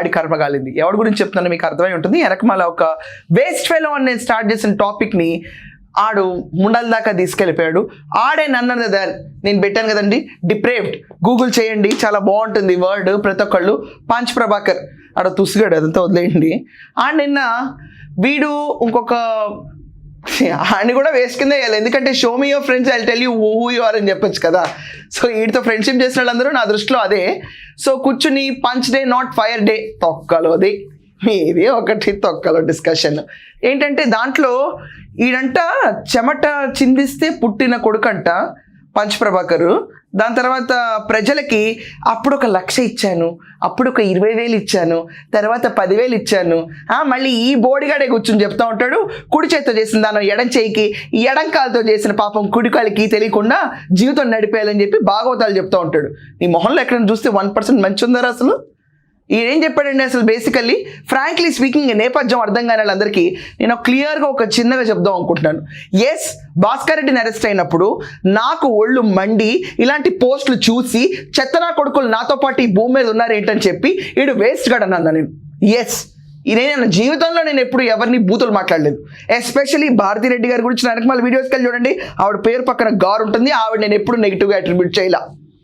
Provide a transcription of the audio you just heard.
ఆడి కర్మ కాలింది. ఎవరి గురించి చెప్తున్నాను మీకు అర్థమై ఉంటుంది. వెనకమాల ఒక వేస్ట్ ఫెలో అని నేను స్టార్ట్ చేసిన టాపిక్ని ఆడు ముండల దాకా తీసుకెళ్ళిపోయాడు. ఆడే నన్ను కదా నేను పెట్టాను కదండి, డిప్రేవ్డ్. గూగుల్ చేయండి, చాలా బాగుంటుంది వర్డ్. ప్రతి ఒక్కళ్ళు పంచ్ ప్రభాకర్ ఆడ తుసిగాడు, అదంతా వదిలేయండి. నిన్న వీడు ఇంకొక ఆడిని కూడా వేస్ట్ కింద వేయాలి, ఎందుకంటే show me your friends I tell you who you are అని చెప్పొచ్చు కదా. సో వీటితో ఫ్రెండ్షిప్ చేసిన వాళ్ళందరూ నా దృష్టిలో అదే. సో కూర్చుని పంచ్ డే నాట్ ఫైర్ డే తొక్కలోది ఇది ఒకటి తొక్కలో డిస్కషన్ ఏంటంటే దాంట్లో ఈడంట చెమట చిందిస్తే పుట్టిన కొడుకంట పంచ్ ప్రభాకర్. దాని తర్వాత ప్రజలకి అప్పుడు 1,00,000 ఇచ్చాను, అప్పుడు 20,000 ఇచ్చాను, తర్వాత 10,000 ఇచ్చాను. మళ్ళీ ఈ బోడిగాడే కూర్చొని చెప్తా ఉంటాడు, కుడి చేతితో చేసిన దానం ఎడం చేయికి, ఎడం కాలుతో చేసిన పాపం కుడి కాలికి తెలియకుండా జీవితం నడిపేయాలని చెప్పి భాగవతాలు చెప్తూ ఉంటాడు. నీ మొహంలో ఎక్కడైనా చూస్తే 1% మంచి ఉందారా అసలు? ఈయనేం చెప్పాడండి అసలు? బేసికల్లీ ఫ్రాంక్లీ స్పీకింగ్ నేపథ్యం అర్థం కాని వాళ్ళందరికీ నేను క్లియర్గా ఒక చిన్నగా చెప్దాం అనుకుంటున్నాను. ఎస్, భాస్కర్ రెడ్డిని అరెస్ట్ అయినప్పుడు నాకు ఒళ్ళు మండి ఇలాంటి పోస్టులు చూసి చెత్తనా కొడుకులు నాతో పాటు ఈ భూమి మీద ఉన్నారు ఏంటని చెప్పి వీడు వేస్ట్ గాడు అన్నా నేను. ఎస్, నేను జీవితంలో నేను ఎప్పుడు ఎవరిని బూతులు మాట్లాడలేదు. ఎస్పెషల్లీ భారతిరెడ్డి గారి గురించి వెనక మళ్ళీ వీడియోస్కి వెళ్ళి చూడండి, ఆవిడ పేరు పక్కన గారు ఉంటుంది. ఆవిడ నేను ఎప్పుడు నెగిటివ్గా అట్రిబ్యూట్ చేయాల.